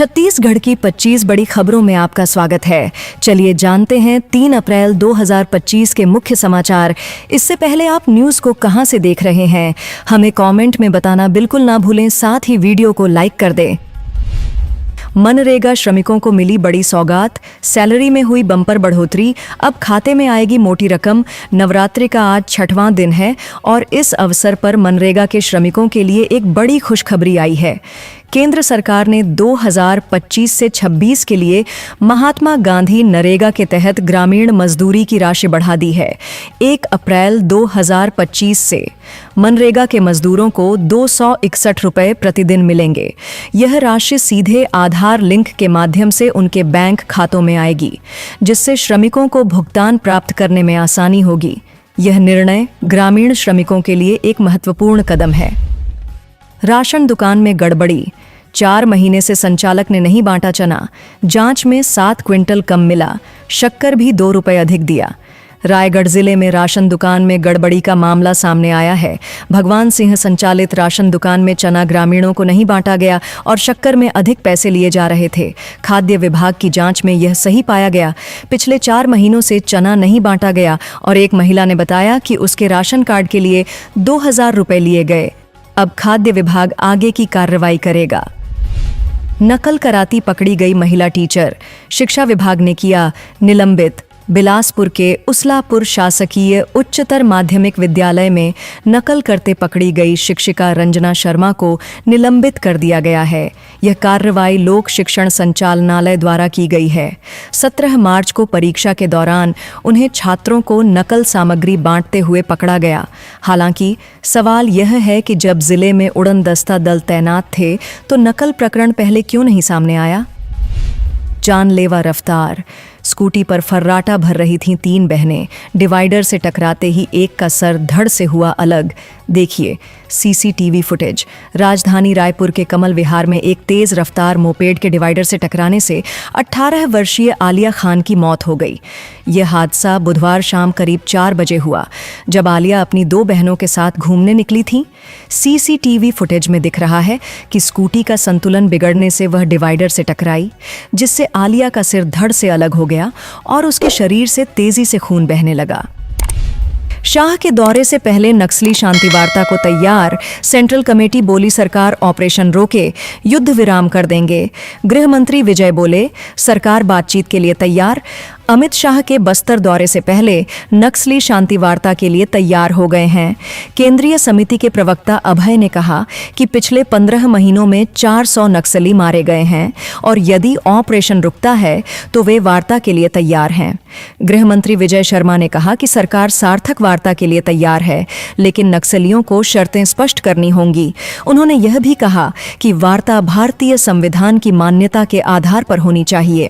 छत्तीसगढ़ की 25 बड़ी खबरों में आपका स्वागत है। चलिए जानते हैं 3 अप्रैल 2025 के मुख्य समाचार। इससे पहले आप न्यूज़ को कहां से देख रहे हैं, हमें कमेंट में बताना बिल्कुल ना भूलें। साथ ही वीडियो को लाइक कर दें। मनरेगा श्रमिकों को मिली बड़ी सौगात, सैलरी में हुई बम्पर बढ़ोतरी, अब खाते में आएगी मोटी रकम। नवरात्रि का आज 6वां दिन है और इस अवसर पर मनरेगा के श्रमिकों के लिए एक बड़ी खुशखबरी आई है। केंद्र सरकार ने 2025 से 26 के लिए महात्मा गांधी नरेगा के तहत ग्रामीण मजदूरी की राशि बढ़ा दी है। 1 अप्रैल 2025 से मनरेगा के मजदूरों को 261 रुपये प्रतिदिन मिलेंगे। यह राशि सीधे आधार लिंक के माध्यम से उनके बैंक खातों में आएगी, जिससे श्रमिकों को भुगतान प्राप्त करने में आसानी होगी। यह निर्णय ग्रामीण श्रमिकों के लिए एक महत्वपूर्ण कदम है। राशन दुकान में गड़बड़ी, 4 महीने से संचालक ने नहीं बांटा चना, जांच में 7 क्विंटल कम मिला, शक्कर भी 2 रुपये अधिक दिया। रायगढ़ जिले में राशन दुकान में गड़बड़ी का मामला सामने आया है। भगवान सिंह संचालित राशन दुकान में चना ग्रामीणों को नहीं बांटा गया और शक्कर में अधिक पैसे लिए जा रहे थे। खाद्य विभाग की जांच में यह सही पाया गया। पिछले 4 महीनों से चना नहीं बांटा गया और एक महिला ने बताया कि उसके राशन कार्ड के लिए 2000 रुपये लिए गए। अब खाद्य विभाग आगे की कार्रवाई करेगा। नकल कराती पकड़ी गई महिला टीचर, शिक्षा विभाग ने किया निलंबित। बिलासपुर के उसलापुर शासकीय उच्चतर माध्यमिक विद्यालय में नकल करते पकड़ी गई शिक्षिका रंजना शर्मा को निलंबित कर दिया गया है। यह कार्रवाई लोक शिक्षण संचालनालय द्वारा की गई है। 17 मार्च को परीक्षा के दौरान उन्हें छात्रों को नकल सामग्री बांटते हुए पकड़ा गया। हालांकि सवाल यह है कि जब जिले में उड़न दस्ता दल तैनात थे तो नकल प्रकरण पहले क्यों नहीं सामने आया। जानलेवा रफ्तार, स्कूटी पर फर्राटा भर रही थीं 3 बहनें। डिवाइडर से टकराते ही एक का सर धड़ से हुआ अलग। देखिए सीसीटीवी फुटेज। राजधानी रायपुर के कमल विहार में एक तेज रफ्तार मोपेड के डिवाइडर से टकराने से 18 वर्षीय आलिया खान की मौत हो गई। यह हादसा बुधवार शाम करीब 4 बजे हुआ, जब आलिया अपनी 2 बहनों के साथ घूमने निकली थी। सीसीटीवी फुटेज में दिख रहा है कि स्कूटी का संतुलन बिगड़ने से वह डिवाइडर से टकराई, जिससे आलिया का सिर धड़ से अलग हो गया और उसके शरीर से तेजी से खून बहने लगा। शाह के दौरे से पहले नक्सली शांति वार्ता को तैयार, सेंट्रल कमेटी बोली सरकार ऑपरेशन रोके, युद्ध विराम कर देंगे। गृह मंत्री विजय बोले सरकार बातचीत के लिए तैयार। अमित शाह के बस्तर दौरे से पहले नक्सली शांति वार्ता के लिए तैयार हो गए हैं। केंद्रीय समिति के प्रवक्ता अभय ने कहा कि पिछले 15 महीनों में 400 नक्सली मारे गए हैं और यदि ऑपरेशन रुकता है तो वे वार्ता के लिए तैयार हैं। गृह मंत्री विजय शर्मा ने कहा कि सरकार सार्थक वार्ता के लिए तैयार है, लेकिन नक्सलियों को शर्तें स्पष्ट करनी होंगी। उन्होंने यह भी कहा कि वार्ता भारतीय संविधान की मान्यता के आधार पर होनी चाहिए।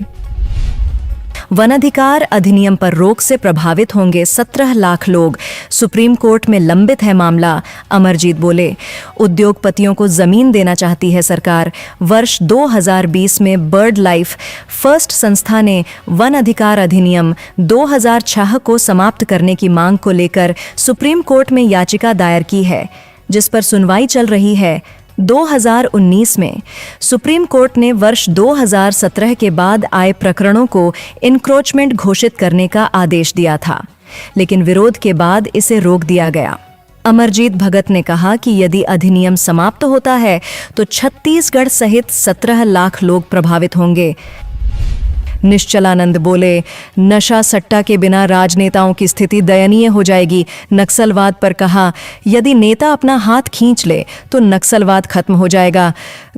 वनाधिकार अधिनियम पर रोक से प्रभावित होंगे 17 लाख लोग, सुप्रीम कोर्ट में लंबित है मामला। अमरजीत बोले उद्योगपतियों को जमीन देना चाहती है सरकार। वर्ष 2020 में बर्ड लाइफ फर्स्ट संस्था ने वन अधिकार अधिनियम 2006 को समाप्त करने की मांग को लेकर सुप्रीम कोर्ट में याचिका दायर की है, जिस पर सुनवाई चल रही है। 2019 में सुप्रीम कोर्ट ने वर्ष 2017 के बाद आए प्रकरणों को इनक्रोचमेंट घोषित करने का आदेश दिया था, लेकिन विरोध के बाद इसे रोक दिया गया। अमरजीत भगत ने कहा कि यदि अधिनियम समाप्त होता है तो छत्तीसगढ़ सहित 17 लाख लोग प्रभावित होंगे। निश्चलानंद बोले नशा सट्टा के बिना राजनेताओं की स्थिति दयनीय हो जाएगी। नक्सलवाद पर कहा यदि नेता अपना हाथ खींच ले तो नक्सलवाद खत्म हो जाएगा।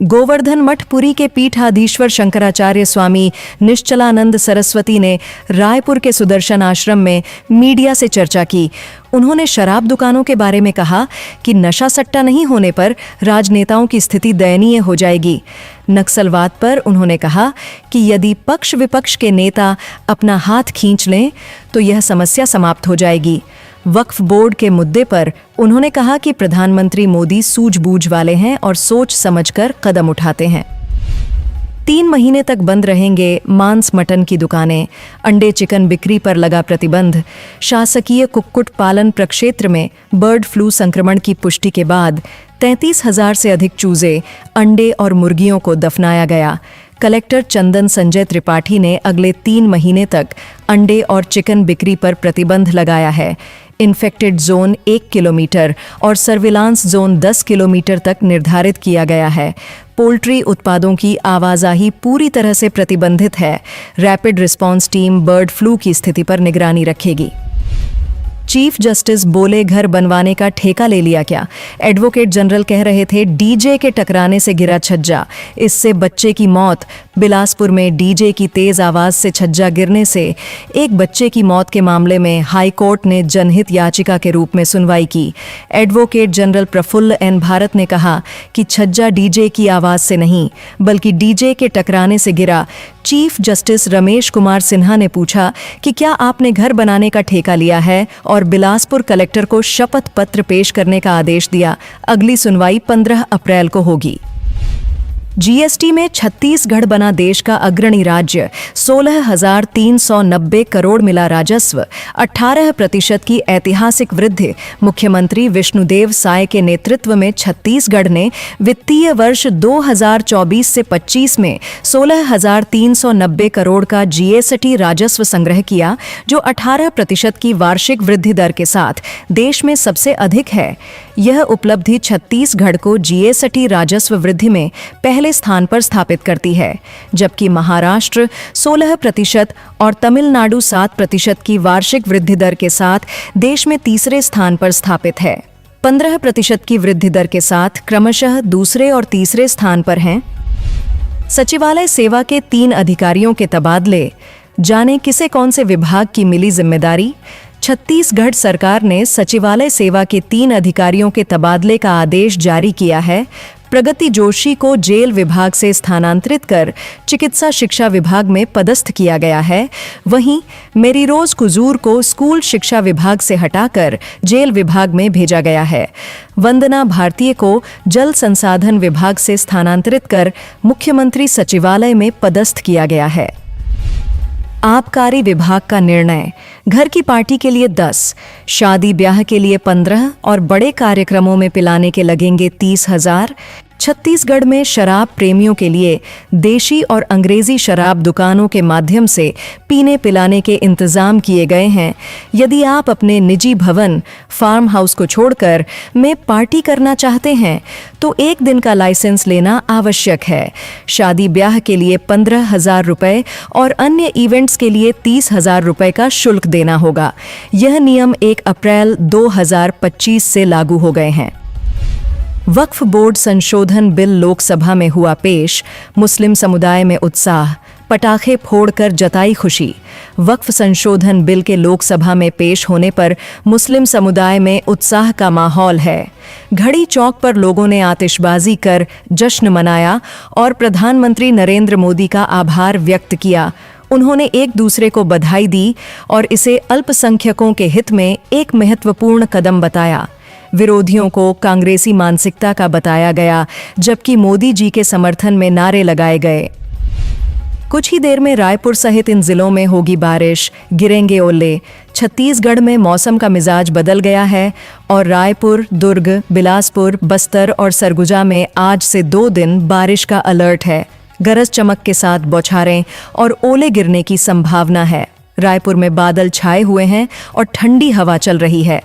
गोवर्धन मठ पुरी के पीठाधीश्वर शंकराचार्य स्वामी निश्चलानंद सरस्वती ने रायपुर के सुदर्शन आश्रम में मीडिया से चर्चा की। उन्होंने शराब दुकानों के बारे में कहा कि नशा सट्टा नहीं होने पर राजनेताओं की स्थिति दयनीय हो जाएगी। नक्सलवाद पर उन्होंने कहा कि यदि पक्ष विपक्ष के नेता अपना हाथ खींच लें तो यह समस्या समाप्त हो जाएगी। वक्फ बोर्ड के मुद्दे पर उन्होंने कहा कि प्रधानमंत्री मोदी सूझबूझ वाले हैं और सोच समझकर कदम उठाते हैं। 3 महीने तक बंद रहेंगे मांस मटन की दुकानें, अंडे चिकन बिक्री पर लगा प्रतिबंध। शासकीय कुक्कुट पालन प्रक्षेत्र में बर्ड फ्लू संक्रमण की पुष्टि के बाद 33,000 से अधिक चूजे, अंडे और मुर्गियों को दफनाया गया। कलेक्टर चंदन संजय त्रिपाठी ने अगले 3 महीने तक अंडे और चिकन बिक्री पर प्रतिबंध लगाया है। इन्फेक्टेड जोन 1 किलोमीटर और सर्विलांस जोन 10 किलोमीटर तक निर्धारित किया गया है। पोल्ट्री उत्पादों की आवाजाही पूरी तरह से प्रतिबंधित है। Rapid response team bird flu की स्थिति पर निगरानी रखेगी। चीफ जस्टिस बोले घर बनवाने का ठेका ले लिया क्या? एडवोकेट जनरल कह रहे थे डीजे के टकराने से गिरा छज्जा, इससे बच्चे की मौत। बिलासपुर में डीजे की तेज आवाज से छज्जा गिरने से एक बच्चे की मौत के मामले में हाई कोर्ट ने जनहित याचिका के रूप में सुनवाई की। Advocate general Prafulla N Bharat ने कहा कि छज्जा डीजे की आवाज से नहीं बल्कि डीजे के टकराने से गिरा। चीफ जस्टिस रमेश कुमार सिन्हा ने पूछा कि क्या आपने घर बनाने का ठेका लिया है और बिलासपुर कलेक्टर को शपथ पत्र पेश करने का आदेश दिया। अगली सुनवाई 15 अप्रैल को होगी। जीएसटी में छत्तीसगढ़ बना देश का अग्रणी राज्य। 16,390 करोड़ मिला राजस्व, 18% की ऐतिहासिक वृद्धि। मुख्यमंत्री विष्णुदेव साय के नेतृत्व में छत्तीसगढ़ ने वित्तीय वर्ष 2024 से 25 में 16,390 करोड़ का जीएसटी राजस्व संग्रह किया, जो 18% की वार्षिक वृद्धि दर के साथ देश में सबसे अधिक है। यह उपलब्धि छत्तीसगढ़ को जीएसटी राजस्व वृद्धि में पहले स्थान पर स्थापित करती है, जबकि महाराष्ट्र 16% और तमिलनाडु 7% की वार्षिक वृद्धि दर के साथ देश में तीसरे स्थान पर स्थापित है। 15% की वृद्धि दर के साथ क्रमशः दूसरे और तीसरे स्थान पर हैं। सचिवालय सेवा के 3 अधिकारियों के तबादले। जाने किसे कौन से विभाग की मिली जिम्मेदारी? छत्तीसगढ़ सरकार ने सचिवालय सेवा के 3 अधिकारियों के तबादले का आदेश जारी किया है। प्रगति जोशी को जेल विभाग से स्थानांतरित कर चिकित्सा शिक्षा विभाग में पदस्थ किया गया है। वहीं मेरीरोज कुजूर को स्कूल शिक्षा विभाग से हटाकर जेल विभाग में भेजा गया है। वंदना भारतीय को जल संसाधन विभाग से स्थानांतरित कर मुख्यमंत्री सचिवालय में पदस्थ किया गया है। आबकारी विभाग का निर्णय। घर की पार्टी के लिए 10, शादी ब्याह के लिए 15 और बड़े कार्यक्रमों में पिलाने के लगेंगे 30,000। छत्तीसगढ़ में शराब प्रेमियों के लिए देशी और अंग्रेजी शराब दुकानों के माध्यम से पीने पिलाने के इंतजाम किए गए हैं। यदि आप अपने निजी भवन, फार्म हाउस को छोड़कर में पार्टी करना चाहते हैं तो 1 दिन का लाइसेंस लेना आवश्यक है। शादी ब्याह के लिए 15,000 रुपये और अन्य इवेंट्स के लिए 30,000 रुपये का शुल्क देना होगा। यह नियम 1 अप्रैल 2025 से लागू हो गए हैं। वक्फ बोर्ड संशोधन बिल लोकसभा में हुआ पेश। मुस्लिम समुदाय में उत्साह, पटाखे फोड़कर जताई खुशी। वक्फ संशोधन बिल के लोकसभा में पेश होने पर मुस्लिम समुदाय में उत्साह का माहौल है। घड़ी चौक पर लोगों ने आतिशबाजी कर जश्न मनाया और प्रधानमंत्री नरेंद्र मोदी का आभार व्यक्त किया। उन्होंने एक दूसरे को बधाई दी और इसे अल्पसंख्यकों के हित में एक महत्वपूर्ण कदम बताया। विरोधियों को कांग्रेसी मानसिकता का बताया गया, जबकि मोदी जी के समर्थन में नारे लगाए गए। कुछ ही देर में रायपुर सहित इन जिलों में होगी बारिश, गिरेंगे ओले। छत्तीसगढ़ में मौसम का मिजाज बदल गया है और रायपुर, दुर्ग, बिलासपुर, बस्तर और सरगुजा में आज से 2 दिन बारिश का अलर्ट है। गरज चमक के साथ बौछारें और ओले गिरने की संभावना है। रायपुर में बादल छाए हुए हैं और ठंडी हवा चल रही है।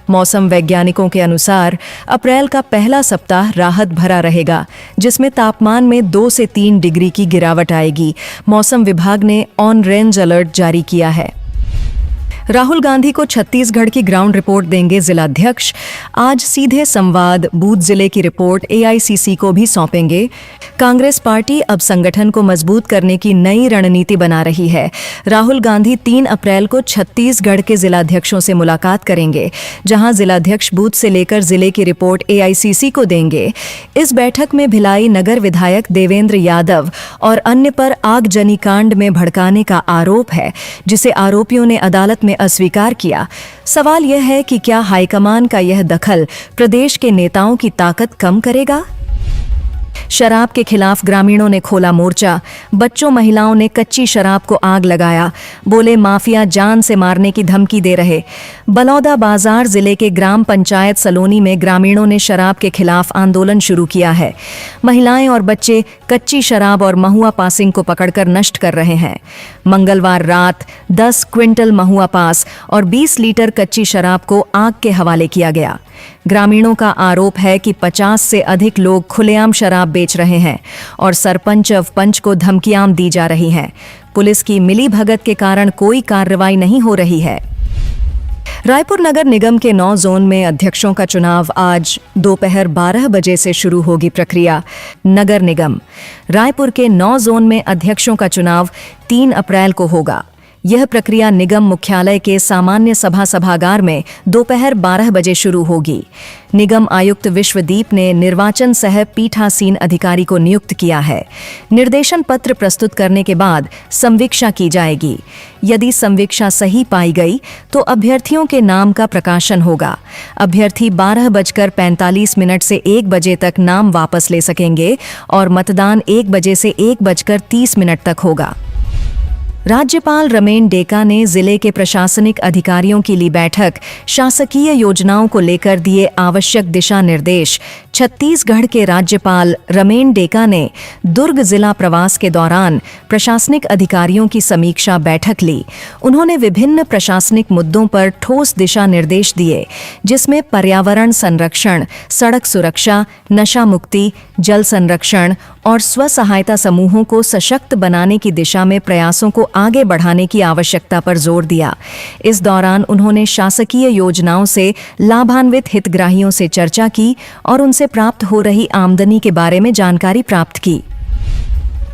मौसम वैज्ञानिकों के अनुसार अप्रैल का पहला सप्ताह राहत भरा रहेगा, जिसमें तापमान में 2 से 3 डिग्री की गिरावट आएगी। मौसम विभाग ने ऑरेंज अलर्ट जारी किया है। राहुल गांधी को छत्तीसगढ़ की ग्राउंड रिपोर्ट देंगे जिलाध्यक्ष। आज सीधे संवाद बूथ जिले की रिपोर्ट एआईसीसी को भी सौंपेंगे। कांग्रेस पार्टी अब संगठन को मजबूत करने की नई रणनीति बना रही है। राहुल गांधी 3 अप्रैल को छत्तीसगढ़ के जिलाध्यक्षों से मुलाकात करेंगे, जहां जिलाध्यक्ष बूथ से लेकर जिले की रिपोर्ट एआईसीसी को देंगे। इस बैठक में भिलाई नगर विधायक देवेंद्र यादव और अन्य पर आगजनी कांड में भड़काने का आरोप है, जिसे आरोपियों ने अदालत में अस्वीकार किया। सवाल यह है कि क्या हाईकमान का यह दखल प्रदेश के नेताओं की ताकत कम करेगा? शराब के खिलाफ ग्रामीणों ने खोला मोर्चा। बच्चों महिलाओं ने कच्ची शराब को आग लगाया। बोले माफिया जान से मारने की धमकी दे रहे। बलौदा बाजार जिले के ग्राम पंचायत सलोनी में ग्रामीणों ने शराब के खिलाफ आंदोलन शुरू किया है। महिलाएं और बच्चे कच्ची शराब और महुआ पासिंग को पकड़कर नष्ट कर रहे हैं। मंगलवार रात 10 क्विंटल महुआ पास और 20 लीटर कच्ची शराब को आग के हवाले किया गया। ग्रामीणों का आरोप है कि 50 से अधिक लोग खुलेआम शराब बेच रहे हैं और सरपंच अवपंच को धमकियां दी जा रही हैं। पुलिस की मिलीभगत के कारण कोई कार्रवाई नहीं हो रही है। रायपुर नगर निगम के 9 जोन में अध्यक्षों का चुनाव आज दोपहर 12 बजे से शुरू होगी प्रक्रिया। नगर निगम रायपुर के 9 जोन में अध्यक्षों का चुनाव 3 अप्रैल को होगा। यह प्रक्रिया निगम मुख्यालय के सामान्य सभागार में दोपहर 12 बजे शुरू होगी। निगम आयुक्त विश्वदीप ने निर्वाचन सह पीठासीन अधिकारी को नियुक्त किया है। निर्देशन पत्र प्रस्तुत करने के बाद संवीक्षा की जाएगी। यदि संवीक्षा सही पाई गई तो अभ्यर्थियों के नाम का प्रकाशन होगा। अभ्यर्थी 12:45 से 1 बजे तक नाम वापस ले सकेंगे और मतदान 1 बजे से 1:30 तक होगा। राज्यपाल रमेन डेका ने जिले के प्रशासनिक अधिकारियों की ली बैठक। शासकीय योजनाओं को लेकर दिए आवश्यक दिशा निर्देश। छत्तीसगढ़ के राज्यपाल रमेन डेका ने दुर्ग जिला प्रवास के दौरान प्रशासनिक अधिकारियों की समीक्षा बैठक ली। उन्होंने विभिन्न प्रशासनिक मुद्दों पर ठोस दिशा निर्देश दिए, जिसमें पर्यावरण संरक्षण, सड़क सुरक्षा, नशा मुक्ति, जल संरक्षण और स्व सहायता समूहों को सशक्त बनाने की दिशा में प्रयासों को आगे बढ़ाने की आवश्यकता पर जोर दिया। इस दौरान उन्होंने शासकीय योजनाओं से लाभान्वित हितग्राहियों से चर्चा की और उनसे प्राप्त हो रही आमदनी के बारे में जानकारी प्राप्त की।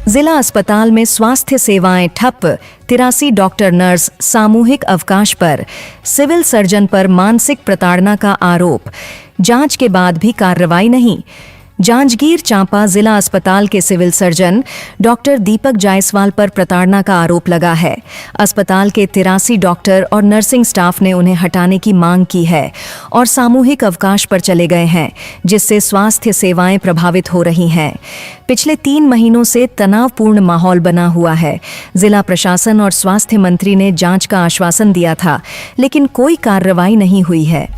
जिला अस्पताल में स्वास्थ्य सेवाएं ठप। 83 डॉक्टर नर्स सामूहिक अवकाश पर। सिविल सर्जन पर मानसिक प्रताड़ना का आरोप। जांच के बाद भी कार्रवाई नहीं। जांजगीर चांपा जिला अस्पताल के सिविल सर्जन डॉक्टर दीपक जायसवाल पर प्रताड़ना का आरोप लगा है। अस्पताल के 83 डॉक्टर और नर्सिंग स्टाफ ने उन्हें हटाने की मांग की है और सामूहिक अवकाश पर चले गए हैं, जिससे स्वास्थ्य सेवाएं प्रभावित हो रही हैं। पिछले 3 महीनों से तनावपूर्ण माहौल बना हुआ है। जिला प्रशासन और स्वास्थ्य मंत्री ने जांच का आश्वासन दिया था, लेकिन कोई कार्रवाई नहीं हुई है।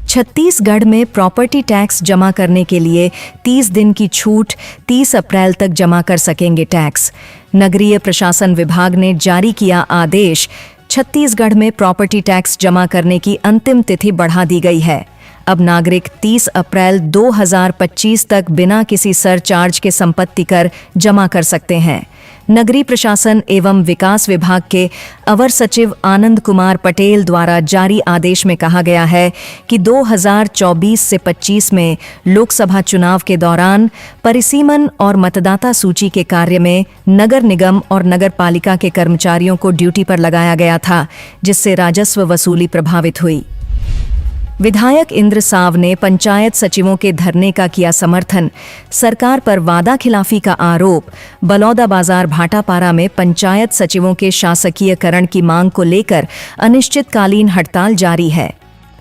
छत्तीसगढ़ में प्रॉपर्टी टैक्स जमा करने के लिए 30 दिन की छूट। 30 अप्रैल तक जमा कर सकेंगे टैक्स। नगरीय प्रशासन विभाग ने जारी किया आदेश। छत्तीसगढ़ में प्रॉपर्टी टैक्स जमा करने की अंतिम तिथि बढ़ा दी गई है। अब नागरिक 30 अप्रैल 2025 तक बिना किसी सरचार्ज के संपत्ति कर जमा कर सकते हैं। नगरीय प्रशासन एवं विकास विभाग के अवर सचिव आनंद कुमार पटेल द्वारा जारी आदेश में कहा गया है कि 2024 से 25 में लोकसभा चुनाव के दौरान परिसीमन और मतदाता सूची के कार्य में नगर निगम और नगर पालिका के कर्मचारियों को ड्यूटी पर लगाया गया था, जिससे राजस्व वसूली प्रभावित हुई। विधायक इंद्र साव ने पंचायत सचिवों के धरने का किया समर्थन। सरकार पर वादा खिलाफी का आरोप। बलौदाबाजार भाटापारा में पंचायत सचिवों के शासकीयकरण की मांग को लेकर अनिश्चितकालीन हड़ताल जारी है।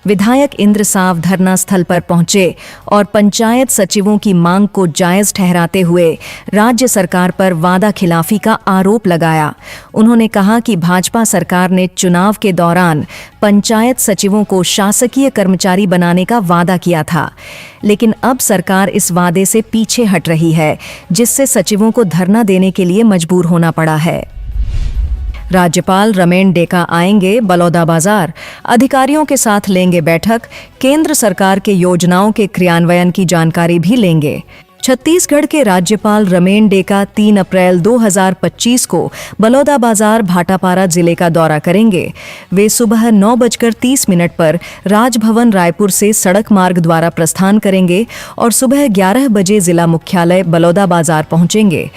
विधायक इंद्र साव धरना स्थल पर पहुंचे और पंचायत सचिवों की मांग को जायज ठहराते हुए राज्य सरकार पर वादा खिलाफी का आरोप लगाया। उन्होंने कहा कि भाजपा सरकार ने चुनाव के दौरान पंचायत सचिवों को शासकीय कर्मचारी बनाने का वादा किया था, लेकिन अब सरकार इस वादे से पीछे हट रही है, जिससे सचिवों को धरना देने के लिए मजबूर होना पड़ा है। राज्यपाल रमेन डेका आएंगे बलौदाबाजार। अधिकारियों के साथ लेंगे बैठक। केंद्र सरकार के योजनाओं के क्रियान्वयन की जानकारी भी लेंगे। छत्तीसगढ़ के राज्यपाल रमेन डेका 3 अप्रैल 2025 को बलौदाबाजार भाटापारा जिले का दौरा करेंगे। वे सुबह 9:30 पर राजभवन रायपुर से सड़क मार्ग द्वारा प्रस्थान करेंगे और सुबह 11 बजे जिला मुख्यालय बलौदाबाजार पहुंचेंगे।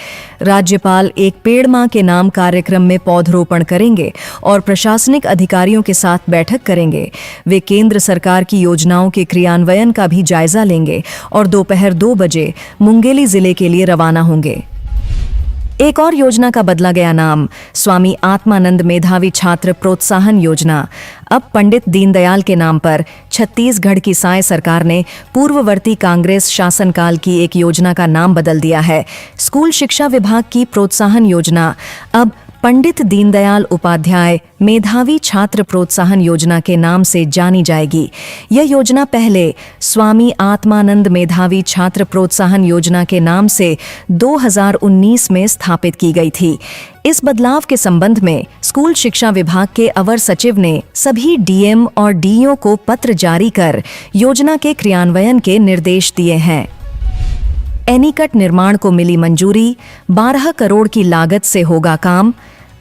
राज्यपाल एक पेड़ मां के नाम कार्यक्रम में पौधरोपण करेंगे और प्रशासनिक अधिकारियों के साथ बैठक करेंगे। वे केंद्र सरकार की योजनाओं के क्रियान्वयन का भी जायजा लेंगे और दोपहर 2 बजे मुंगेली जिले के लिए रवाना होंगे। एक और योजना का बदला गया नाम, स्वामी आत्मानंद मेधावी छात्र प्रोत्साहन योजना। अब पंडित दीनदयाल के नाम पर छत्तीसगढ़ की साय सरकार ने पूर्ववर्ती कांग्रेस शासनकाल की एक योजना का नाम बदल दिया है। स्कूल शिक्षा विभाग की प्रोत्साहन योजना अब पंडित दीनदयाल उपाध्याय मेधावी छात्र प्रोत्साहन योजना के नाम से जानी जाएगी। यह योजना पहले स्वामी आत्मानंद मेधावी छात्र प्रोत्साहन योजना के नाम से 2019 में स्थापित की गई थी। इस बदलाव के संबंध में स्कूल शिक्षा विभाग के अवर सचिव ने सभी डीएम और डीईओ को पत्र जारी कर योजना के क्रियान्वयन के निर्देश दिए हैं। एनीकट निर्माण को मिली मंजूरी, 12 करोड़ की लागत से होगा काम,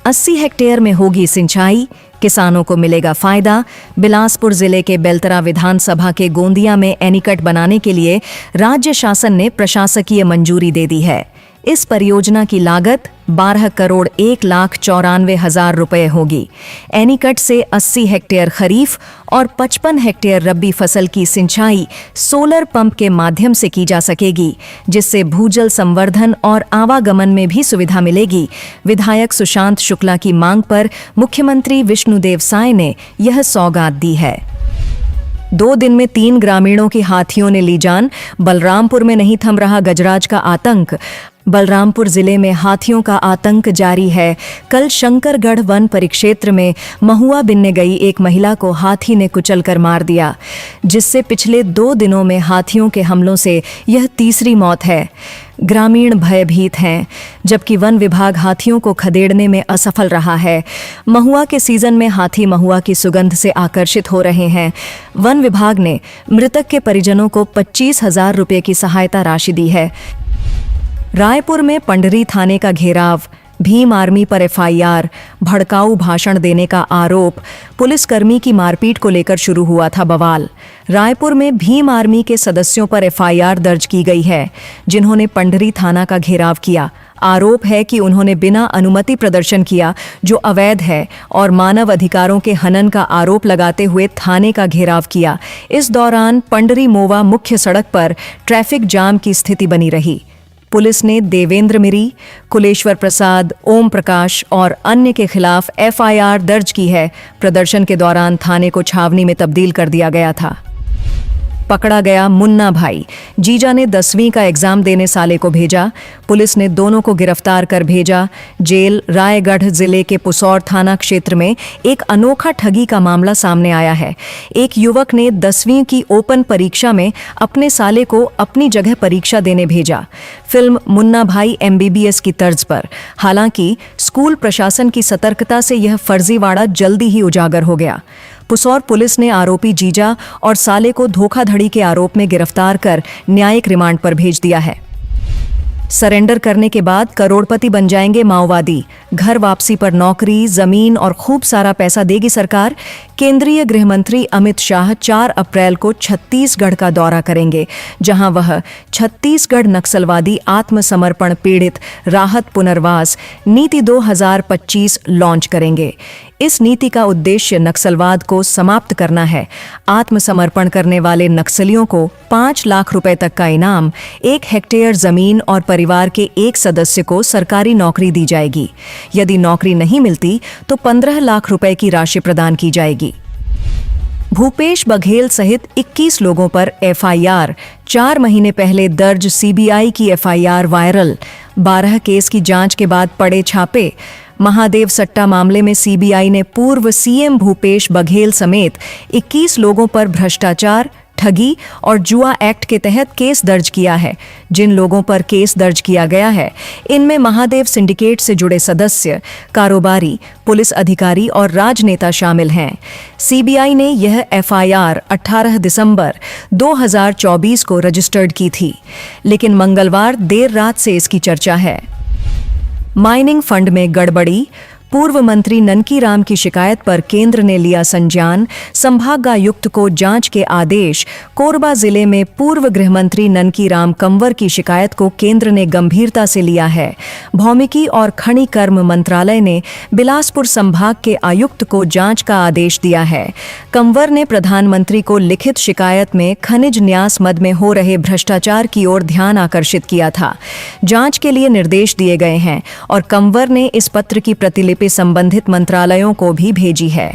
80 हेक्टेयर में होगी सिंचाई, किसानों को मिलेगा फायदा। बिलासपुर जिले के बेलतरा विधानसभा के गोंदिया में एनीकट बनाने के लिए राज्य शासन ने प्रशासकीय मंजूरी दे दी है। इस परियोजना की लागत 12 करोड़ 1,94,000 रुपए होगी। एनीकट से 80 हेक्टेयर खरीफ और 55 हेक्टेयर रबी फसल की सिंचाई सोलर पंप के माध्यम से की जा सकेगी, जिससे भूजल संवर्धन और आवागमन में भी सुविधा मिलेगी। विधायक सुशांत शुक्ला की मांग पर मुख्यमंत्री विष्णुदेव साय ने यह सौगात दी है। 2 दिन में 3 ग्रामीणों की हाथियों ने ली जान। बलरामपुर में नहीं थम रहा गजराज का आतंक। बलरामपुर जिले में हाथियों का आतंक जारी है। कल शंकरगढ़ वन परिक्षेत्र में महुआ बिनने गई एक महिला को हाथी ने कुचलकर मार दिया, जिससे पिछले 2 दिनों में हाथियों के हमलों से यह तीसरी मौत है। ग्रामीण भयभीत हैं, जबकि वन विभाग हाथियों को खदेड़ने में असफल रहा है। महुआ के सीजन में हाथी महुआ की सुगंध से आकर्षित हो रहे हैं। वन विभाग ने मृतक के परिजनों को 25,000 रुपये की सहायता राशि दी है। रायपुर में पंडरी थाने का घेराव, भीम आर्मी पर एफआईआर, भड़काऊ भाषण देने का आरोप, पुलिसकर्मी की मारपीट को लेकर शुरू हुआ था बवाल। रायपुर में भीम आर्मी के सदस्यों पर एफआईआर दर्ज की गई है, जिन्होंने पंडरी थाना का घेराव किया। आरोप है कि उन्होंने बिना अनुमति प्रदर्शन किया, जो अवैध है, और मानव अधिकारों के हनन का आरोप लगाते हुए थाने का घेराव किया। इस दौरान पंडरी मोवा मुख्य सड़क पर ट्रैफिक जाम की स्थिति बनी रही। पुलिस ने देवेंद्र मिरी, कुलेश्वर प्रसाद, ओम प्रकाश और अन्य के खिलाफ एफआईआर दर्ज की है। प्रदर्शन के दौरान थाने को छावनी में तब्दील कर दिया गया था। पकड़ा गया मुन्ना भाई। जीजा ने 10वीं का एग्जाम देने साले को भेजा। पुलिस ने दोनों को गिरफ्तार कर भेजा जेल। रायगढ़ जिले के पुसौर थाना क्षेत्र में एक अनोखा ठगी का मामला सामने आया है। एक युवक ने 10वीं की ओपन परीक्षा में अपने साले को अपनी जगह परीक्षा देने भेजा। फिल्म मुन्ना भाई MBBS की तर्ज पर। हालांकि स्कूल प्रशासन की सतर्कता से यह फर्जीवाड़ा जल्दी ही उजागर हो गया। पुसौर पुलिस ने आरोपी जीजा और साले को धोखाधड़ी के आरोप में गिरफ्तार कर न्यायिक रिमांड पर भेज दिया है। सरेंडर करने के बाद करोड़पति बन जाएंगे माओवादी। घर वापसी पर नौकरी, जमीन और खूब सारा पैसा देगी सरकार। केंद्रीय गृह मंत्री अमित शाह 4 अप्रैल को छत्तीसगढ़ का दौरा करेंगे, जहां वह छत्तीसगढ़ नक्सलवादी आत्मसमर्पण पीड़ित राहत पुनर्वास नीति 2025 लॉन्च करेंगे। इस नीति का उद्देश्य नक्सलवाद को समाप्त करना है। आत्मसमर्पण करने वाले नक्सलियों को 5 लाख रुपए तक का इनाम, 1 हेक्टेयर जमीन और परिवार के एक सदस्य को सरकारी नौकरी दी जाएगी। यदि नौकरी नहीं मिलती तो 15 लाख रुपए की राशि प्रदान की जाएगी। भूपेश बघेल सहित 21 लोगों पर एफआईआर। 4 महीने पहले दर्ज सीबीआई की एफआईआर वायरल। 12 केस की जांच के बाद पड़े छापे। महादेव सट्टा मामले में सीबीआई ने पूर्व सीएम भूपेश बघेल समेत 21 लोगों पर भ्रष्टाचार, ठगी और जुआ एक्ट के तहत केस दर्ज किया है। जिन लोगों पर केस दर्ज किया गया है, इनमें महादेव सिंडिकेट से जुड़े सदस्य, कारोबारी, पुलिस अधिकारी और राजनेता शामिल हैं। सीबीआई ने यह एफआईआर 18 दिसंबर 2024 को रजिस्टर्ड की थी, लेकिन मंगलवार देर रात से इसकी चर्चा है। माइनिंग फंड में गड़बड़ी। पूर्व मंत्री ननकी राम की शिकायत पर केंद्र ने लिया संज्ञान, संभागायुक्त को जांच के आदेश। कोरबा जिले में पूर्व गृह मंत्री ननकी राम कंवर की शिकायत को केंद्र ने गंभीरता से लिया है। भौमिकी और खनिकर्म मंत्रालय ने बिलासपुर संभाग के आयुक्त को जांच का आदेश दिया है। कंवर ने प्रधानमंत्री को लिखित शिकायत में खनिज न्यास मद में हो रहे भ्रष्टाचार की ओर ध्यान आकर्षित किया था। जांच के लिए निर्देश दिए गए हैं और कंवर ने इस पत्र की प्रतिलिपि संबंधित मंत्रालयों को भी भेजी है।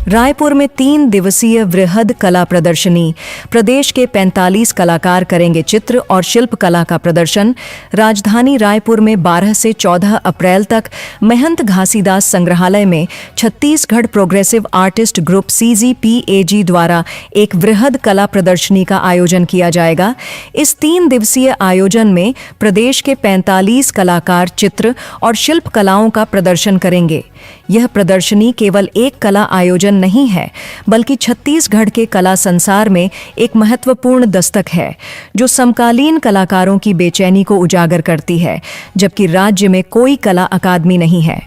रायपुर में 3 दिवसीय वृहद कला प्रदर्शनी। प्रदेश के 45 कलाकार करेंगे चित्र और शिल्प कला का प्रदर्शन। राजधानी रायपुर में 12 से 14 अप्रैल तक महंत घासीदास संग्रहालय में Chhattisgarh progressive artist group CGPAG द्वारा एक वृहद कला प्रदर्शनी का आयोजन किया जाएगा। इस 3 दिवसीय आयोजन में प्रदेश के 45 कलाकार चित्र और शिल्प कलाओं का प्रदर्शन करेंगे। यह प्रदर्शनी केवल एक कला आयोजन नहीं है, बल्कि छत्तीसगढ़ के कला संसार में एक महत्वपूर्ण दस्तक है, जो समकालीन कलाकारों की बेचैनी को उजागर करती है, जबकि राज्य में कोई कला अकादमी नहीं है।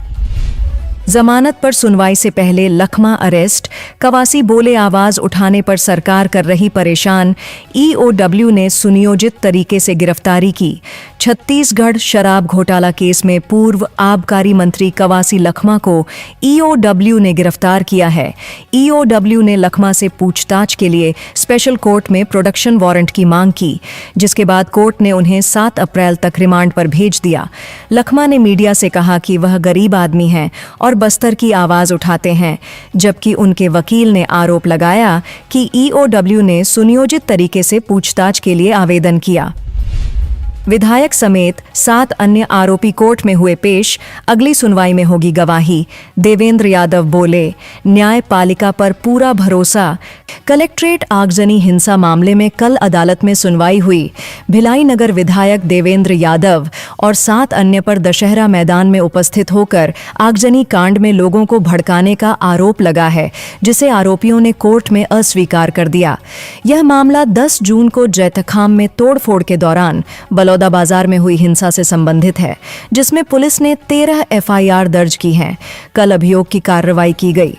जमानत पर सुनवाई से पहले लखमा अरेस्ट। कवासी बोले आवाज उठाने पर सरकार कर रही परेशान। EOW ने सुनियोजित तरीके से गिरफ्तारी की। छत्तीसगढ़ शराब घोटाला केस में पूर्व आबकारी मंत्री कवासी लखमा को EOW ने गिरफ्तार किया है। EOW ने लखमा से पूछताछ के लिए स्पेशल कोर्ट में प्रोडक्शन वारंट की मांग की, जिसके बाद कोर्ट ने उन्हें 7 अप्रैल तक रिमांड पर भेज दिया। लखमा ने मीडिया से कहा कि वह गरीब आदमी हैं और बस्तर की आवाज उठाते हैं, जबकि उनके वकील ने आरोप लगाया कि EOW ने सुनियोजित तरीके से पूछताछ के लिए आवेदन किया। विधायक समेत 7 अन्य आरोपी कोर्ट में हुए पेश। अगली सुनवाई में होगी गवाही। देवेंद्र यादव बोले, न्यायपालिका पर पूरा भरोसा। कलेक्ट्रेट आगजनी हिंसा मामले में कल अदालत में सुनवाई हुई। भिलाई नगर विधायक देवेंद्र यादव और 7 अन्य पर दशहरा मैदान में उपस्थित होकर आगजनी कांड में लोगों को भड़काने का आरोप लगा है, जिसे आरोपियों ने कोर्ट में अस्वीकार कर दिया। यह मामला 10 जून को जैतखाम में तोड़फोड़ के दौरान बलौदा बाजार में हुई हिंसा से संबंधित है, जिसमें पुलिस ने 13 FIR दर्ज की हैं। कल अभियोग की कार्रवाई की गई।